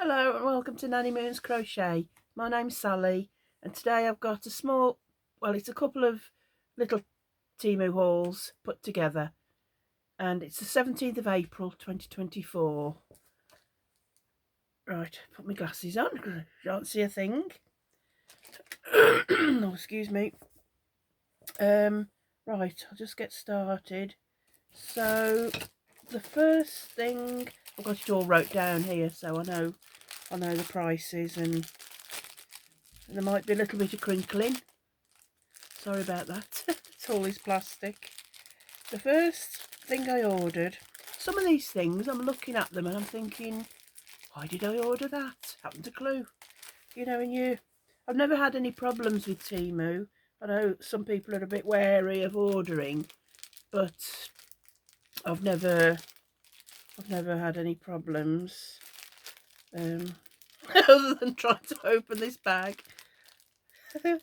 Hello and welcome to Nanny Moon's Crochet. My name's Sally and today I've got a small, well, it's a couple of little Temu hauls put together, and it's the 17th of April 2024. Right, put my glasses on because I can't see a thing. Oh, excuse me. Right, I'll just get started. So the first thing, I've got it all wrote down here so I know the prices, and there might be a little bit of crinkling. Sorry about that. It's all this plastic. The first thing I ordered, some of these things, I'm looking at them and I'm thinking, why did I order that? Haven't a clue. You know, and I've never had any problems with Temu. I know some people are a bit wary of ordering, but I've never had any problems. Other than trying to open this bag. Oh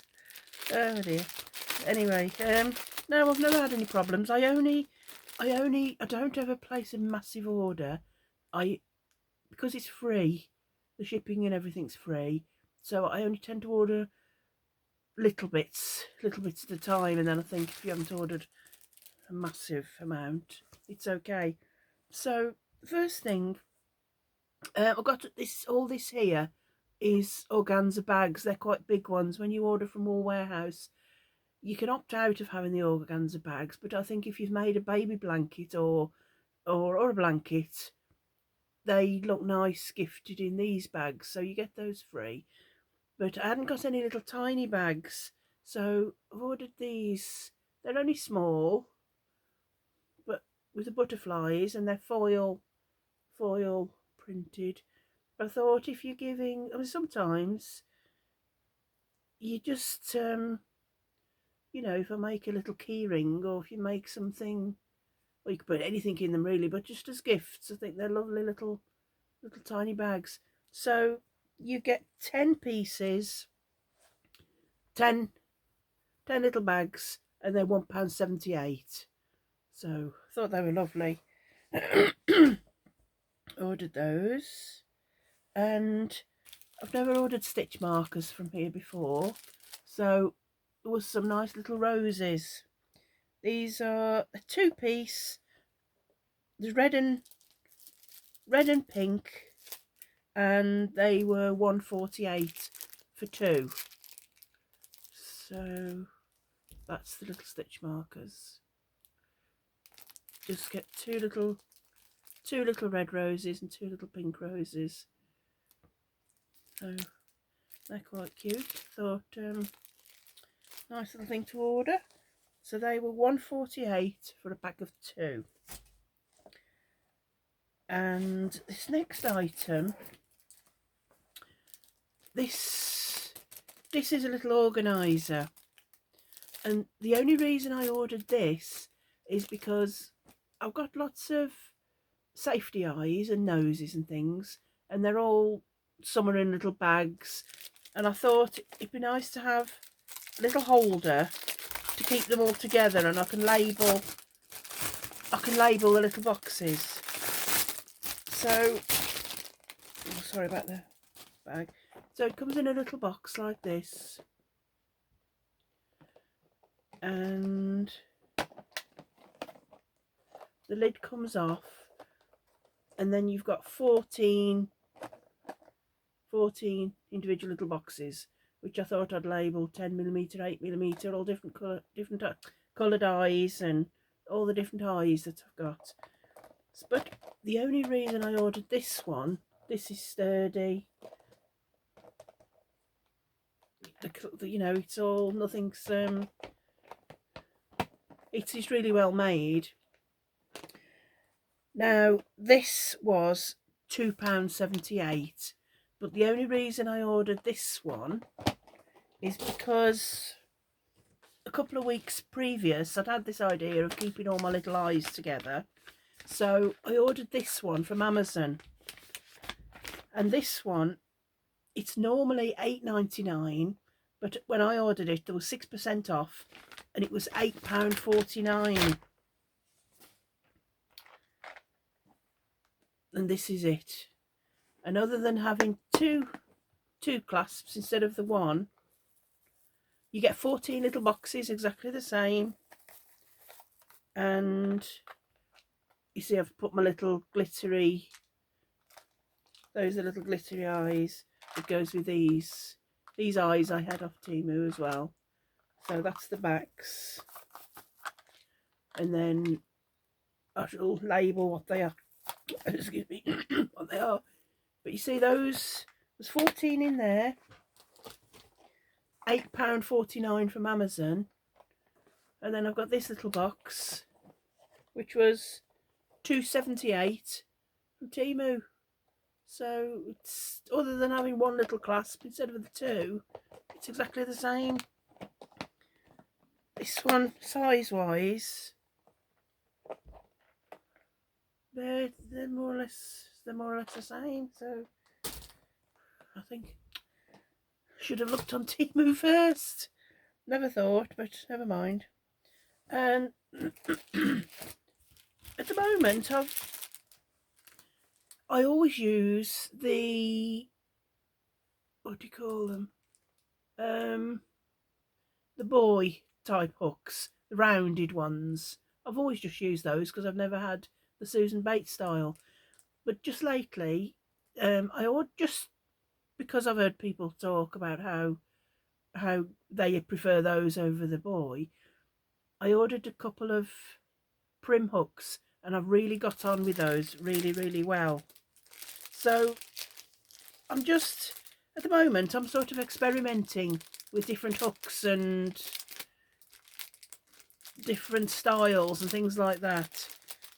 dear. Anyway, no, I've never had any problems. I don't ever place a massive order. Because it's free, the shipping and everything's free, so I only tend to order little bits at a time, and then I think if you haven't ordered a massive amount, it's okay. So the first thing, I've got all this here is organza bags. They're quite big ones. When you order from All Warehouse, you can opt out of having the organza bags, but I think if you've made a baby blanket or a blanket, they look nice gifted in these bags, so you get those free. But I hadn't got any little tiny bags, so I've ordered these. They're only small, but with the butterflies, and they're foil printed. But I thought, if you're giving, I mean, sometimes you just you know, if I make a little key ring, or if you make something, or you could put anything in them really, but just as gifts, I think they're lovely little tiny bags. So you get 10 pieces, 10 little bags, and they're £1.78. So I thought they were lovely. Ordered those, and I've never ordered stitch markers from here before, so there was some nice little roses. These are a 2-piece. There's red and pink, and they were £1.48 for 2. So that's the little stitch markers. Just get two little red roses and 2 little pink roses. So they're quite cute. Thought nice little thing to order. So they were £1.48 for a pack of 2. And this next item, this is a little organizer, and the only reason I ordered this is because I've got lots of safety eyes and noses and things, and they're all, some are in little bags, and I thought it'd be nice to have a little holder to keep them all together, and I can label the little boxes. So, oh, sorry about the bag. So it comes in a little box like this, and the lid comes off, and then you've got 14 individual little boxes, which I thought I'd label 10mm, 8mm, all different coloured eyes, and all the different eyes that I've got. But the only reason I ordered this one, this is sturdy. You know, it's all, nothing's it's really well made. Now this was £2.78, but the only reason I ordered this one is because a couple of weeks previous I'd had this idea of keeping all my little eyes together, so I ordered this one from Amazon. And this one, it's normally £8.99, but when I ordered it there was 6% off, and it was £8.49. And this is it. And other than having two clasps instead of the one, you get 14 little boxes exactly the same. And you see I've put my little glittery, those are little glittery eyes. It goes with these eyes I had off Temu as well. So that's the backs. And then I shall label what they are. Excuse me, what they are. But you see those, there's 14 in there. £8.49 from Amazon. And then I've got this little box, which was £2.78 from Temu. So it's, other than having one little clasp instead of the two, it's exactly the same. This one, size wise, they're more or less the same. So I think I should have looked on Temu first. Never thought, but never mind. And at the moment, I always use the, what do you call them? The boy type hooks, the rounded ones. I've always just used those because I've never had the Susan Bates style. But just lately, I ought, just because I've heard people talk about how they prefer those over the boy, I ordered a couple of prim hooks and I've really got on with those really well. So I'm just, at the moment, I'm sort of experimenting with different hooks and different styles and things like that.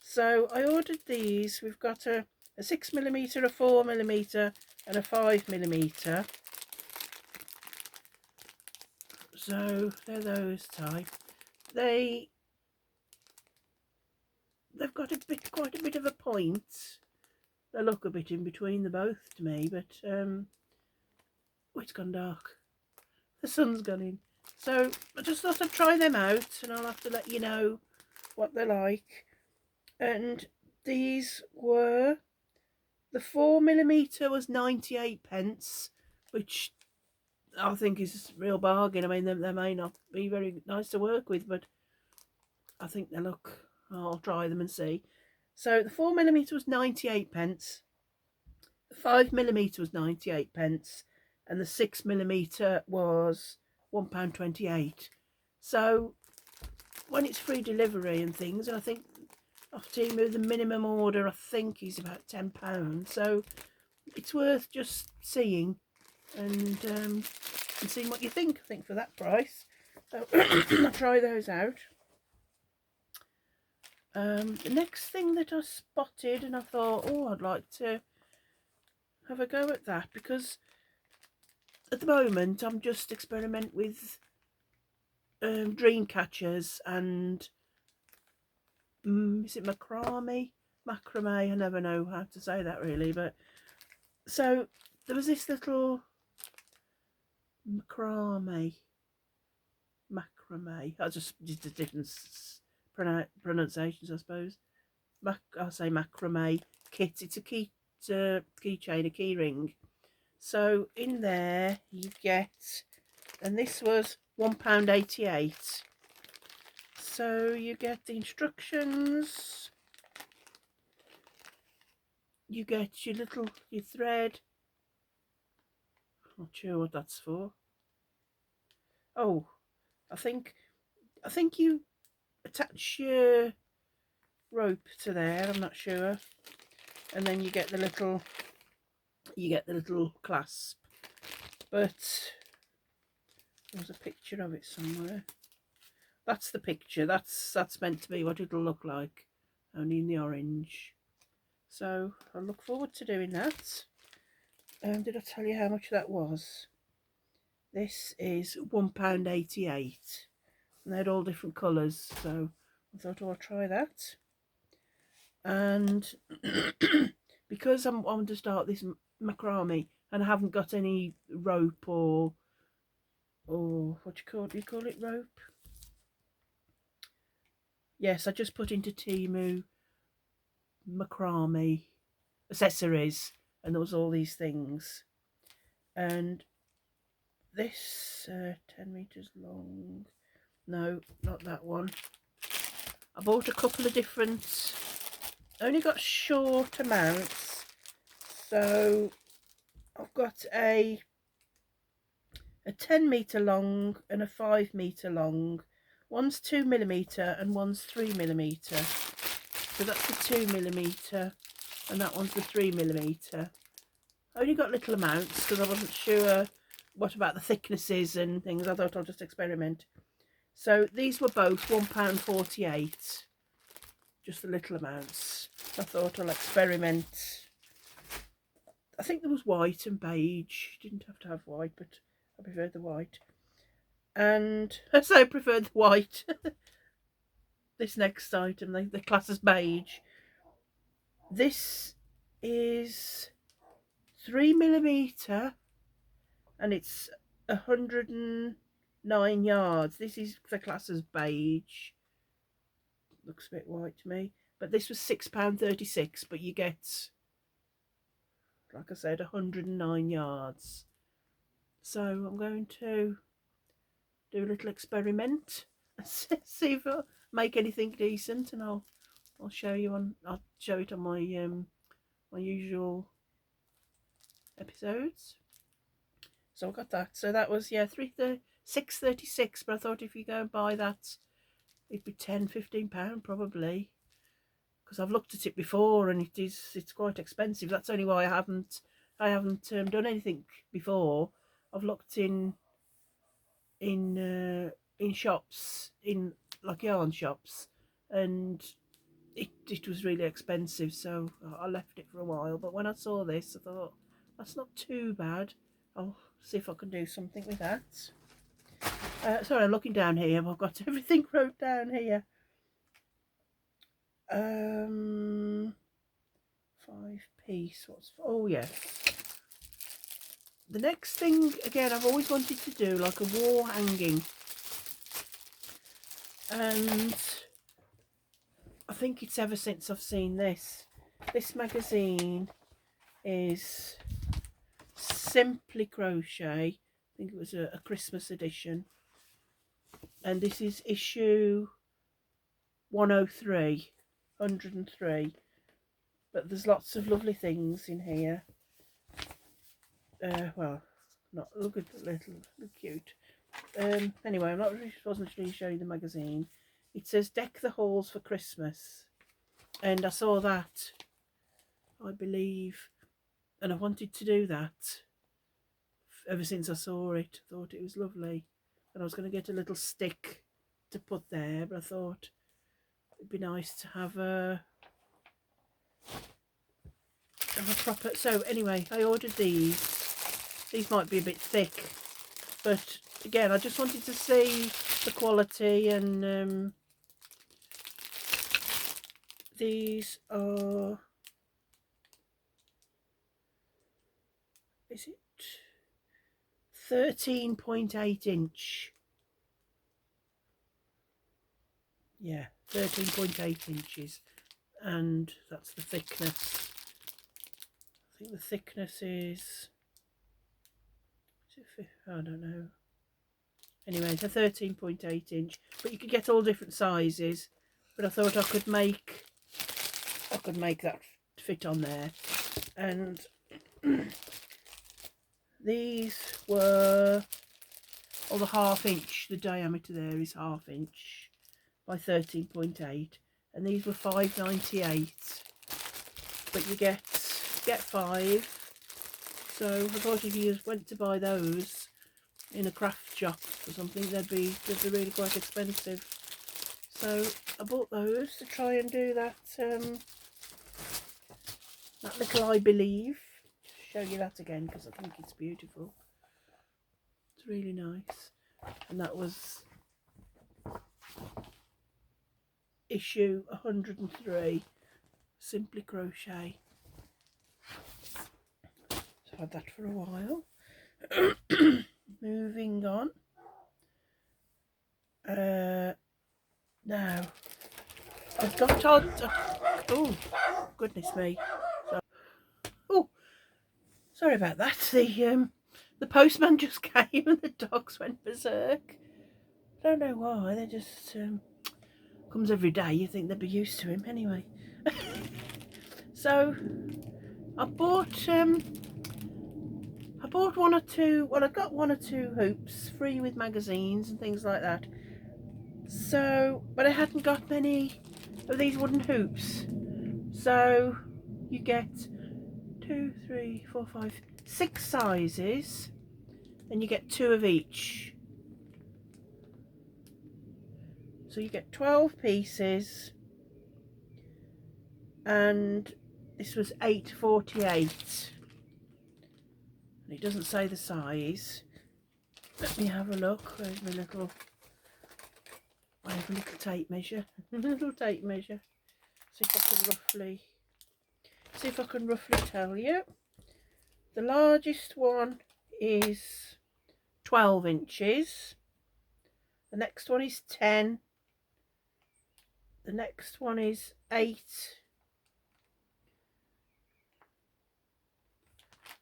So I ordered these. We've got a 6mm, a 4mm and a 5mm. So they're those type. They've got quite a bit of a point. They look a bit in between the both to me, but oh, it's gone dark. The sun's gone in. So I just thought I'd try them out and I'll have to let you know what they're like. And these were, the 4mm was 98p, which I think is a real bargain. I mean, they may not be very nice to work with, but I think they look, I'll try them and see. So the 4mm was 98p, the 5mm was 98p, and the 6mm was £1.28. So when it's free delivery and things, and I think off Temu the minimum order I think is about £10, so it's worth just seeing and seeing what you think. I think for that price, so I'll try those out. The next thing that I spotted and I thought, oh, I'd like to have a go at that, because at the moment I'm just experimenting with dream catchers and is it macrame? Macrame, I never know how to say that really, but so there was this little macrame, I just did the different pronunciations, I suppose. I'll say macrame kit. It's a keychain, a key ring. So in there you get, and this was £1.88. So you get the instructions, you get your thread. Not sure what that's for. Oh, I think you attach your rope to there, I'm not sure, and then you get the little clasp. But there's a picture of it somewhere. That's the picture. That's meant to be what it'll look like, only in the orange. So I look forward to doing that. Did I tell you how much that was? This is £1.88, and they had all different colours, so I thought, oh, I'll try that. And because I'm on to start this macrame and I haven't got any rope or what do you call it, rope? Yes, I just put into Temu macrame accessories, and there was all these things. And this 10 meters long, no, not that one. I bought a couple of different, only got short amounts, so I've got a 10 meter long and a 5 meter long. One's 2mm and one's 3mm. So that's the 2mm and that one's the 3mm. I only got little amounts because I wasn't sure what about the thicknesses and things. I thought I'll just experiment. So these were both £1.48, just the little amounts. I thought I'll experiment. I think there was white and beige. Didn't have to have white, but I preferred the white. And so I preferred the white. This next item, the class as beige. This is 3mm and it's 109 yards. This is the class as beige. Looks a bit white to me. But this was £6.36, but you get, like I said, 109 yards. So I'm going to do a little experiment and see if I make anything decent, and I'll show you I'll show it on my my usual episodes. So I got that. So that was, yeah, £6.36, but I thought if you go and buy that, it'd be £10-15 probably, because I've looked at it before and it's quite expensive. That's only why I haven't done anything before. I've looked in shops, in like yarn shops, and it was really expensive, so I left it for a while. But when I saw this, I thought that's not too bad. I'll see if I can do something with that. Sorry, I'm looking down here. I've got everything wrote down here. 5-piece. Oh yes. The next thing, again, I've always wanted to do like a wall hanging, and I think it's ever since I've seen this. This magazine is Simply Crochet. I think it was a Christmas edition, and this is issue 103, 103. But there's lots of lovely things in here. Well, not look cute. Anyway, wasn't really showing the magazine. It says deck the halls for Christmas, and I saw that, I believe, and I wanted to do that ever since I saw it. I thought it was lovely, and I was going to get a little stick to put there, but I thought it'd be nice to have a proper. So anyway, I ordered these. These might be a bit thick, but again, I just wanted to see the quality, and these are, is it 13.8 inch? Yeah, 13.8 inches, and that's the thickness. I think the thickness is I don't know. Anyway, it's a 13.8 inch, but you could get all different sizes. But I thought I could make that fit on there. And these were, the 1/2 inch. The diameter there is 1/2 inch by 13.8, and these were £5.98. But you get 5. So I thought if you went to buy those in a craft shop or something, they'd be really quite expensive. So I bought those to try and do that little I believe. Show you that again because I think it's beautiful. It's really nice. And that was issue 103, Simply Crochet. Had that for a while. Moving on. Now I've got on. Oh goodness me! So, Sorry about that. The postman just came and the dogs went berserk. I don't know why. They just comes every day. You think they'd be used to him anyway. So I bought one or two. Well, I got one or two hoops free with magazines and things like that. So, but I hadn't got many of these wooden hoops. So you get 2, 3, 4, 5, 6 sizes, and you get 2 of each. So you get 12 pieces, and this was £8.48. And it doesn't say the size. Let me have a look. Where's my little? I have a little tape measure. Little tape measure. See if I can roughly tell you. The largest one is 12 inches. The next one is 10. The next one is 8.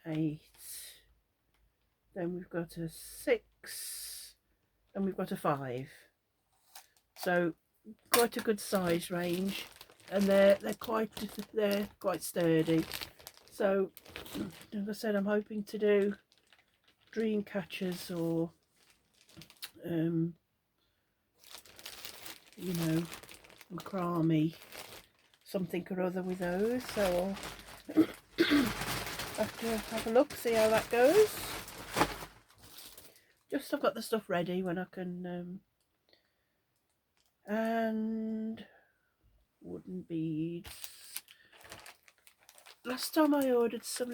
8. Then we've got a 6. And we've got a 5. So quite a good size range, and they're quite sturdy. So like I said, I'm hoping to do dream catchers or you know, macrame, something or other with those. So I'll have to have a look, see how that goes. Just I've got the stuff ready when I can. And wooden beads. Last time I ordered some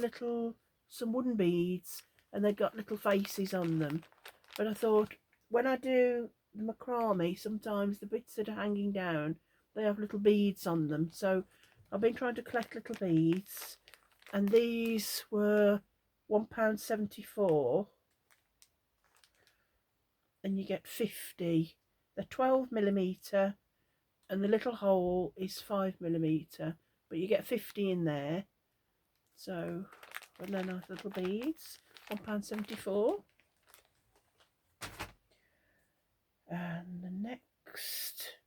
wooden beads, and they got little faces on them. But I thought, when I do the macrame, sometimes the bits that are hanging down, they have little beads on them. So I've been trying to collect little beads, and these were £1.74, and you get 50. They're 12mm, and the little hole is 5mm, but you get 50 in there. So, and then nice little beads, £1.74. And the next,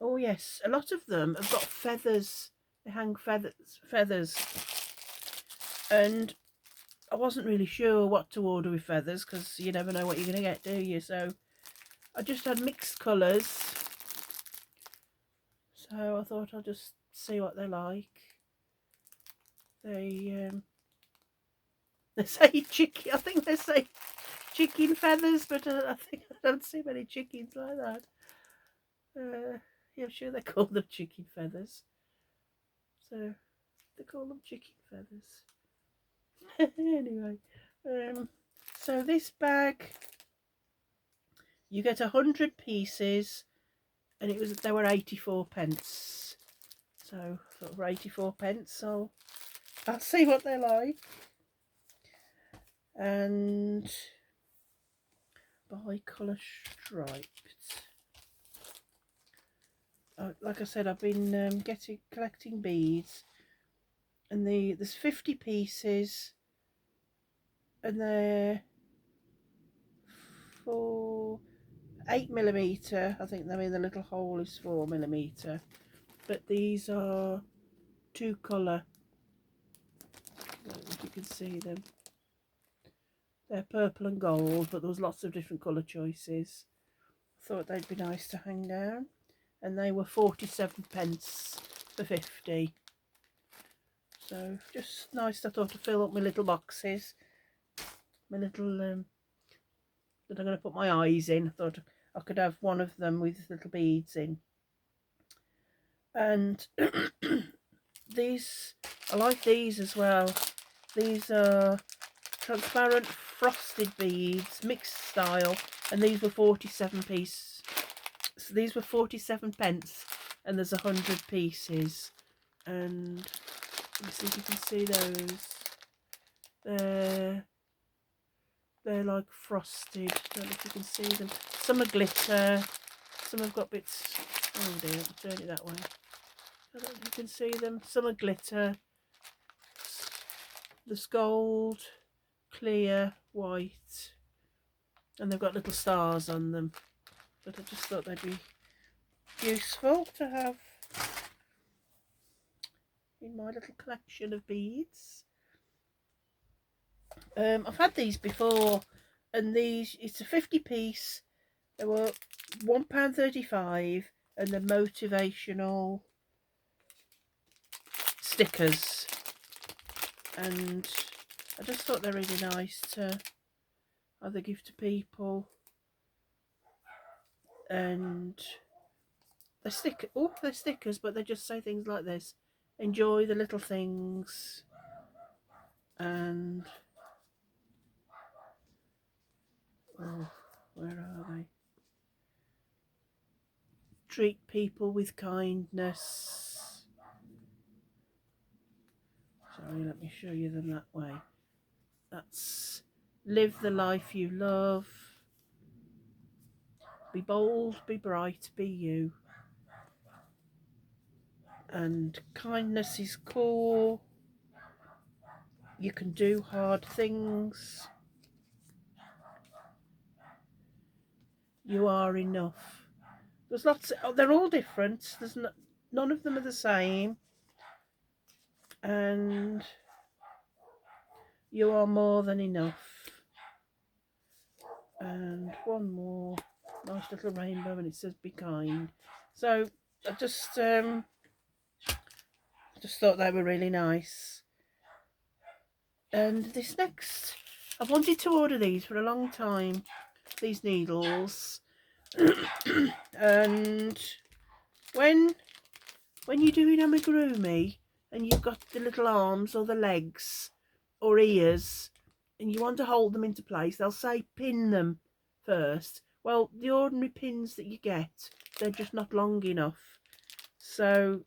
oh yes, a lot of them have got feathers. They hang feathers, and I wasn't really sure what to order with feathers, because you never know what you're going to get, do you? So I just had mixed colours. So I thought I'll just see what they're like. They say chicken. I think they say chicken feathers, but I think I don't see many chickens like that. Yeah, I'm sure they call them chicken feathers. So they call them chicken feathers. Anyway, so this bag, you get 100 pieces, and they were 84p. So for 84p, so I'll see what they're like. And bi-colour striped. Like I said, I've been collecting beads, and there's 50 pieces, and they're for 8mm. I think, I mean, the little hole is 4mm, but these are 2 colour. I don't know if you can see them. They're purple and gold, but there was lots of different colour choices. Thought they'd be nice to hang down, and they were 47p for 50. So just nice. I thought to fill up my little boxes, my little that I'm going to put my eyes in. I thought I could have one of them with little beads in. And these, I like these as well. These are transparent frosted beads, mixed style, and these were 47p. So these were 47p, and there's 100 pieces. And let me see if you can see those. They're like frosted. I don't know if you can see them. Some are glitter. Some have got bits. Oh dear, I'll turn it that way. I don't know if you can see them. Some are glitter. There's gold, clear, white, and they've got little stars on them. But I just thought they'd be useful to have in my little collection of beads. I've had these before, and these, it's a 50 piece. They were £1.35, and they're motivational stickers, and I just thought they're really nice to either give to people. And they're stickers, but they just say things like this: enjoy the little things, and oh, where are they? Treat people with kindness. Sorry, let me show you them that way. That's live the life you love. Be bold, be bright, be you. And kindness is core. You can do hard things. You are enough. There's lots. They're all different. There's none of them are the same. And you are more than enough. And one more nice little rainbow, and it says be kind. So I just thought they were really nice. And this next, I've wanted to order these for a long time, these needles. And when you're doing amigurumi and you've got the little arms or the legs or ears and you want to hold them into place, they'll say pin them first. Well, the ordinary pins that you get, they're just not long enough. So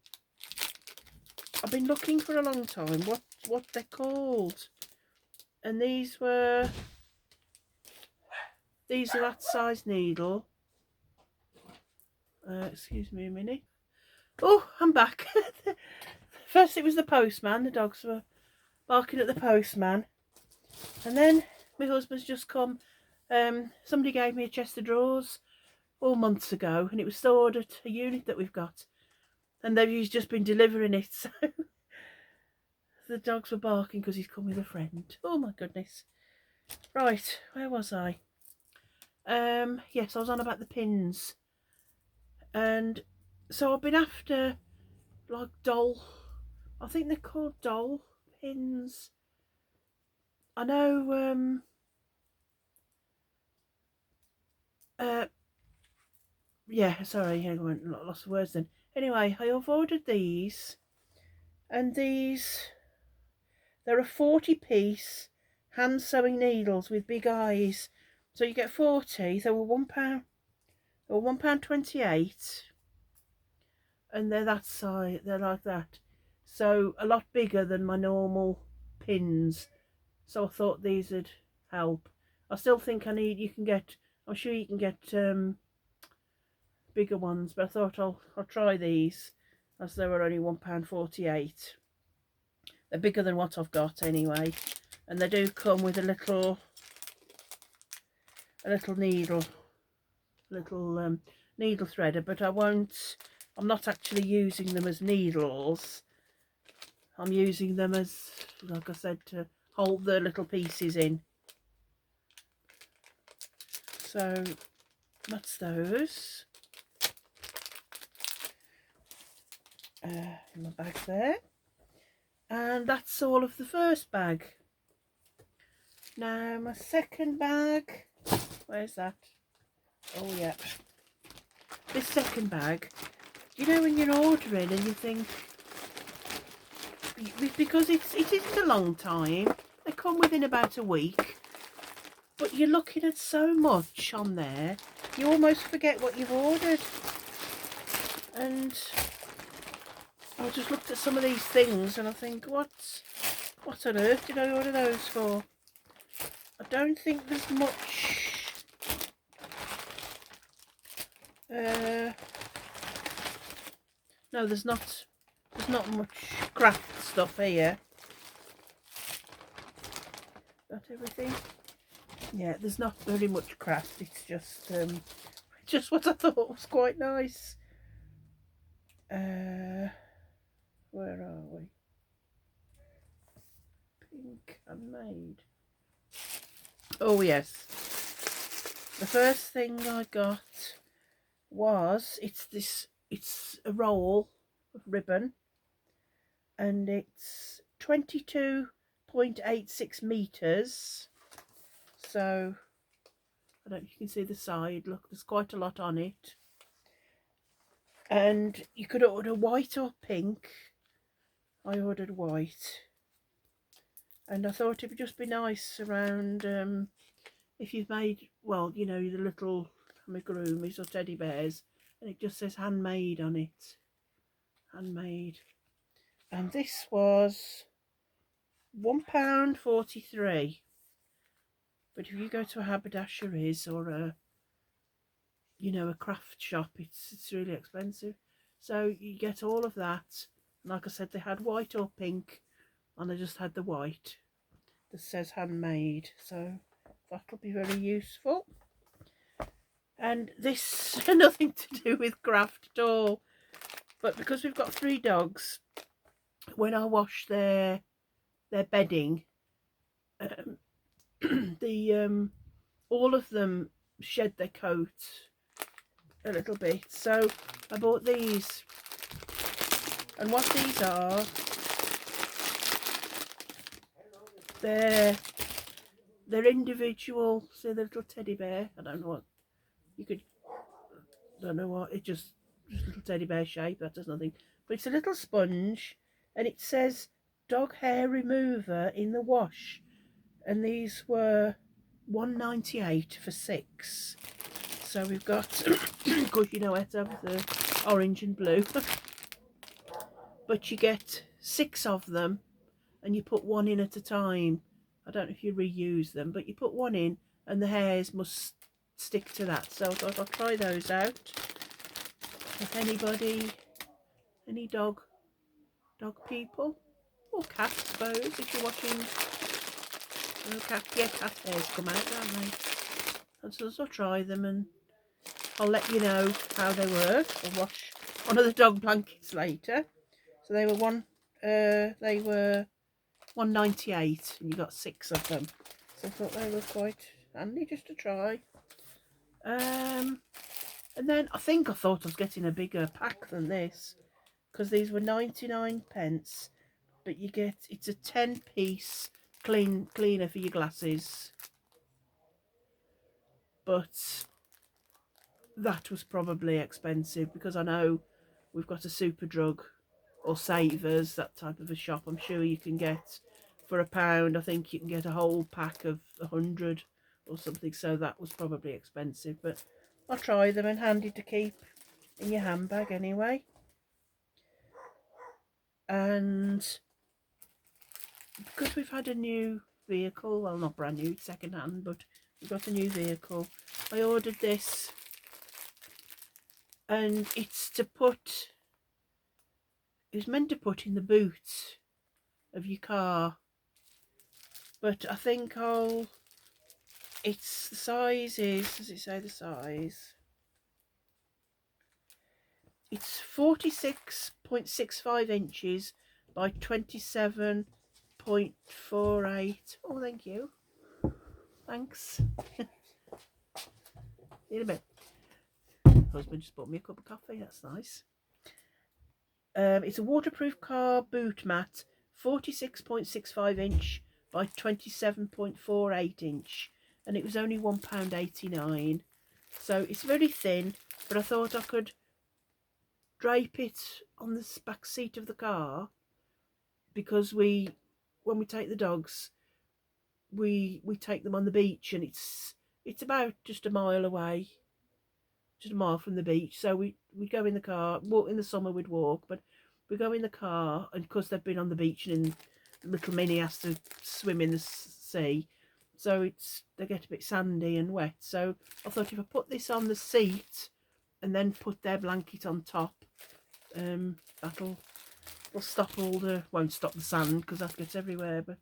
I've been looking for a long time what they're called, and these are that size needle. Excuse me a minute. Oh, I'm back. First it was the postman. The dogs were barking at the postman, and then my husband's just come. Somebody gave me a chest of drawers all months ago, and it was stored at a unit that we've got, and he's just been delivering it. So the dogs were barking because he's come with a friend. Oh my goodness. Right, where was I? Yes, I was on about the pins. And so I've been after like doll, I think they're called doll pins. I know yeah, sorry, I went lost of words then. Anyway, I've ordered these, and they're a 40 piece hand sewing needles with big eyes. So you get 40. They were £1. They were £1.28, and they're that size. They're like that, so a lot bigger than my normal pins. So I thought these would help. I still think you can get. I'm sure you can get bigger ones, but I thought I'll try these, as they were only £1.48. They're bigger than what I've got anyway, and they do come with a little needle, needle threader. But I'm not actually using them as needles. I'm using them as, like I said, to hold the little pieces in. So that's those. In my bag there. And that's all of the first bag. Now my second bag, where's that? Oh yeah, this second bag. You know when you're ordering and you think, because it isn't a long time, they come within about a week, but you're looking at so much on there, you almost forget what you've ordered. And I just looked at some of these things and I think, what on earth did I order those for? I don't think there's much no, there's not much craft stuff here. that everything? Yeah, there's not very much craft. It's just what I thought was quite nice. Where are we? Pink handmade. Oh yes. The first thing I got was it's a roll of ribbon, and it's 22.86 meters. So I don't know if you can see the side. Look, there's quite a lot on it. And you could order white or pink. I ordered white. And I thought it would just be nice around if you've made, well, you know, the little amigurumis or teddy bears, and it just says handmade on it. Handmade. And this was £1.43. But if you go to a haberdasheries or a, you know, a craft shop, it's really expensive. So you get all of that. And like I said, they had white or pink, and I just had the white that says handmade. So that'll be very useful. And this nothing to do with craft at all, but because we've got 3 dogs, when I wash their bedding, the all of them shed their coat a little bit, so I bought these. And what these are, they're individual. See the little teddy bear? I don't know what you could, don't know what, it just little teddy bear shape, that does nothing, but it's a little sponge, and it says dog hair remover in the wash, and these were £1.98 for 6. So we've got of course you know I have to have the orange and blue but you get 6 of them, and you put one in at a time. I don't know if you reuse them, but you put one in and the hairs must stick to that. So I thought I'll try those out. If anybody, any dog people, or cat, I suppose, if you're watching, cat hairs come out, don't they? And so I'll try them, and I'll let you know how they work. I'll wash one of the dog blankets later. So they were £1.98, and you got 6 of them. So I thought they were quite handy just to try. And then I thought I was getting a bigger pack than this, because these were 99p, but you get, it's a 10-piece cleaner for your glasses. But that was probably expensive, because I know we've got a Superdrug or Savers, that type of a shop. I'm sure you can get for £1. I think you can get a whole pack of 100 or something, so that was probably expensive, but I'll try them, and handy to keep in your handbag anyway. And because we've had a new vehicle, well, not brand new, it's second hand, but we've got a new vehicle, I ordered this, and it's meant to put in the boot of your car, but I think it's, the size is, does it say the size? It's 46.65 inches by 27.48. Oh, thank you. Thanks. In a bit. Husband just bought me a cup of coffee. That's nice. It's a waterproof car boot mat, 46.65 inch by 27.48 inch, and it was only £1.89. So it's very thin, but I thought I could drape it on the back seat of the car, because when we take the dogs, we take them on the beach, and it's about just a mile away, just a mile from the beach. So we go in the car. Walk in the summer, we'd walk, but we go in the car, and because they've been on the beach, and little Minnie has to swim in the sea, so they get a bit sandy and wet. So I thought if I put this on the seat and then put their blanket on top, that'll stop won't stop the sand, because that gets everywhere, but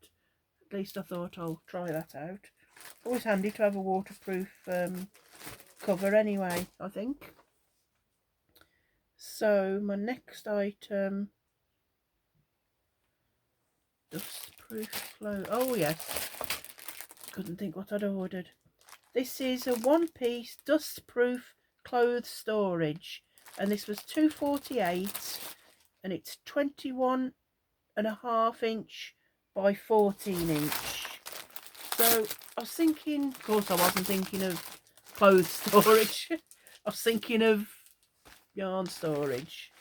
least I thought I'll try that out. Always handy to have a waterproof cover anyway, I think. So my next item, dustproof clothes. Oh yes, couldn't think what I'd ordered. This is a one-piece dustproof clothes storage, and this was $2.48, and it's 21.5" by 14". So I was thinking, of course I wasn't thinking of clothes storage. I was thinking of yarn storage.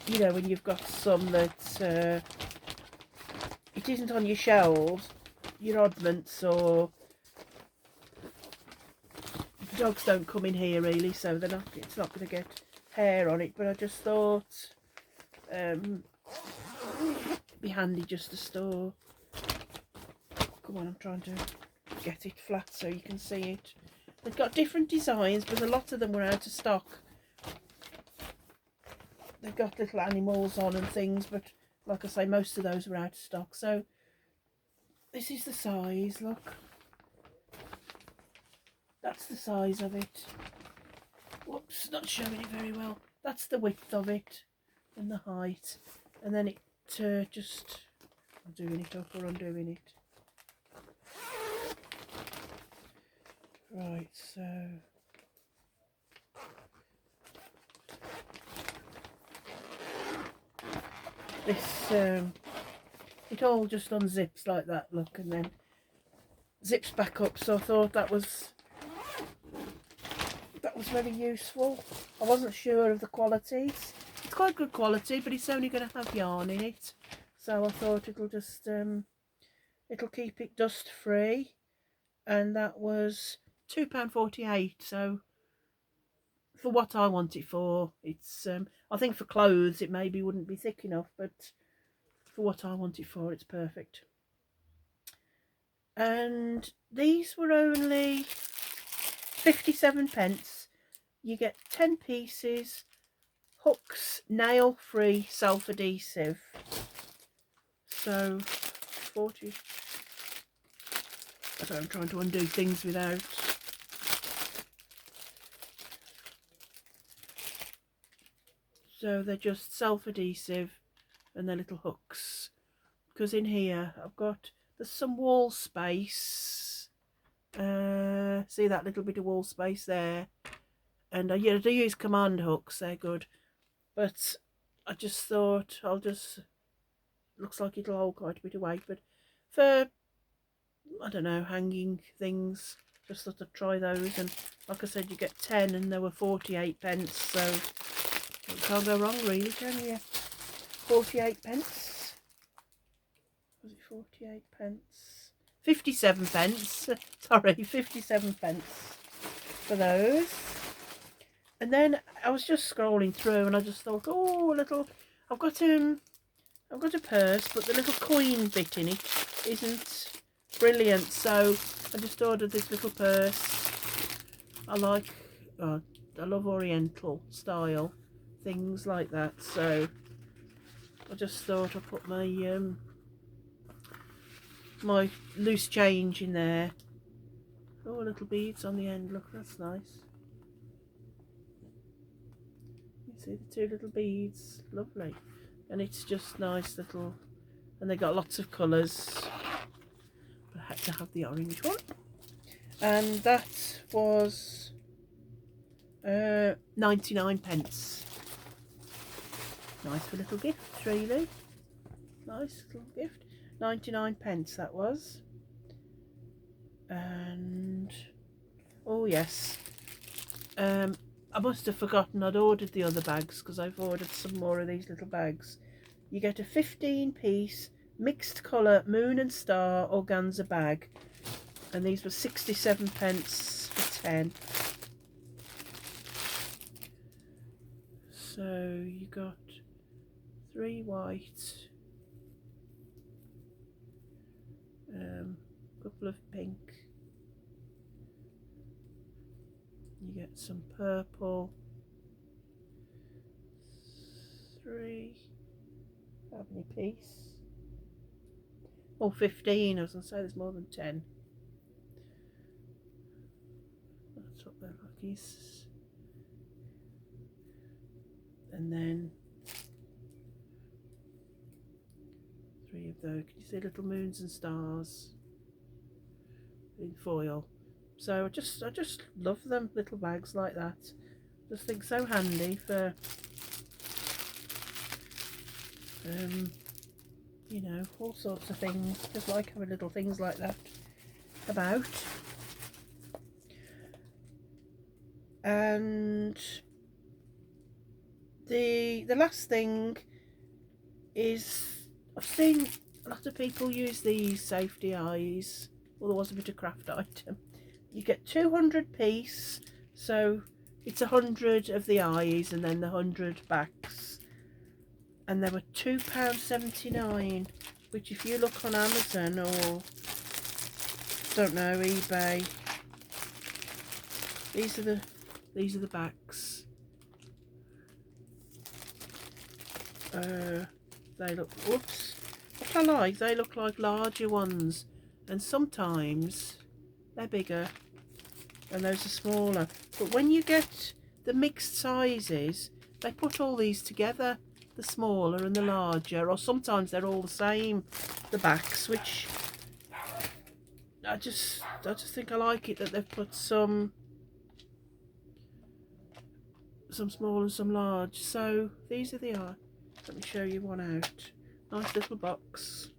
You know, when you've got some that it isn't on your shelves, your oddments, or the dogs don't come in here really, so they're not. It's not going to get hair on it. But I just thought it'd be handy just to store. Come on, I'm trying to get it flat so you can see it. They've got different designs, but a lot of them were out of stock. They've got little animals on and things, but like I say, most of those were out of stock. So this is the size, look. That's the size of it. Whoops, not showing it very well. That's the width of it and the height. And then it just, I'm doing it up or undoing it. Right, so this it all just unzips like that, look, and then zips back up. So I thought that was very useful. I wasn't sure of the qualities. It's quite good quality, but it's only going to have yarn in it, so I thought it'll just it'll keep it dust free. And that was £2.48. So for what I want it for, it's I think for clothes it maybe wouldn't be thick enough, but for what I want it for, it's perfect. And these were only 57p. You get 10 pieces, hooks, nail free, self adhesive. So 40. So I'm trying to undo things without. So they're just self adhesive and they're little hooks. Because in here there's some wall space. See that little bit of wall space there? And yeah, I do use command hooks, they're good. But I just thought looks like it'll hold quite a bit of weight. But for, I don't know, hanging things, just thought I'd try those. And like I said, you get 10 and there were 48p. So you can't go wrong really, can you? 48p. Was it 48p? 57p. Sorry, 57p for those. And then I was just scrolling through and I just thought, oh, I've got a purse, but the little coin bit in it isn't brilliant, so I just ordered this little purse. I love Oriental style things like that, so I just thought I'd put my my loose change in there. Oh, little beads on the end, look, that's nice. You see the two little beads, lovely. And it's just nice little, and they got lots of colours, but I had to have the orange one. And that was 99p. Nice for little gift, really. Nice little gift. 99p that was. And oh yes, I must have forgotten I'd ordered the other bags, because I've ordered some more of these little bags. You get a 15-piece mixed colour moon and star organza bag, and these were 67p for 10. So you got 3 white, couple of pink, you get some purple, 3 ebony piece, or 15. I was going to say there's more than 10. That's what they're like. And then 3 of those. Can you see little moons and stars in foil? So I just love them, little bags like that. Just think so handy for you know, all sorts of things. Just like having little things like that about. And the last thing is, I've seen a lot of people use these safety eyes. Well, there was a bit of craft item. You get 200 piece, so it's 100 of the eyes and then the 100 backs. And they were £2.79, which if you look on Amazon or, don't know, eBay, these are the backs. They look, whoops, what I like, they look like larger ones, and sometimes they're bigger and those are smaller. But when you get the mixed sizes, they put all these together, the smaller and the larger, or sometimes they're all the same, the backs, which I just think I like it that they've put some small and some large. So these are the eye. Let me show you one out. Nice little box.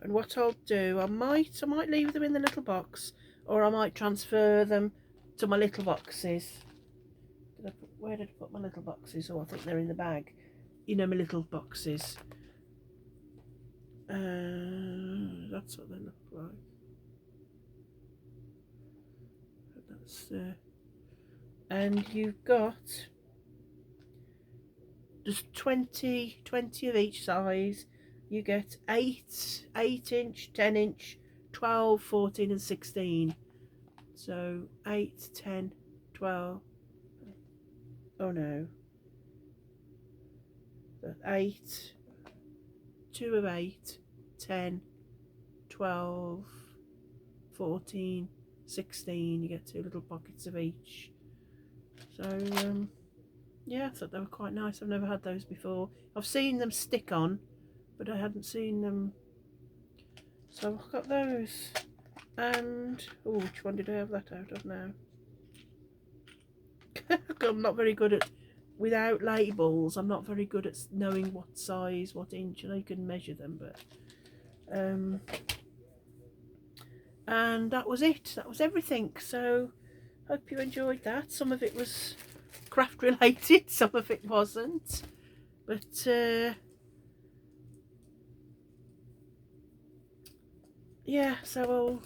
And what I'll do, I might leave them in the little box, or I might transfer them to my little boxes. Where did I put my little boxes? Oh, I think they're in the bag. You know, my little boxes. That's what they look like. That's and you've got just 20 of each size. You get 8 inch, 10 inch, 12, 14 and 16. So 8, 10, 12. Oh no. 8, 2 of 8, 10, 12, 14, 16. You get 2 little pockets of each. So yeah, I thought they were quite nice. I've never had those before. I've seen them stick on, but I hadn't seen them. So I've got those. And oh, which one did I have that out of now? I'm not very good at, without labels, I'm not very good at knowing what size, what inch. I know you can measure them, but and that was it. That was everything. So hope you enjoyed that. Some of it was craft related, some of it wasn't, but yeah, so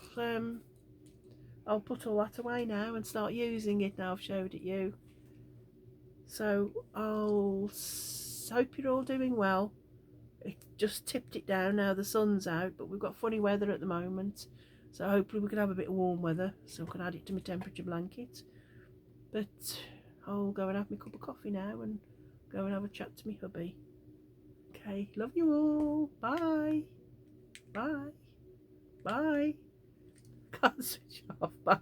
I'll put all that away now and start using it now I've showed it you. So I'll hope you're all doing well. It just tipped it down now, the sun's out, but we've got funny weather at the moment, so hopefully we can have a bit of warm weather so I can add it to my temperature blanket. But I'll go and have my cup of coffee now and go and have a chat to my hubby. Okay, love you all. Bye. Bye. Bye. Can't switch off. Bye.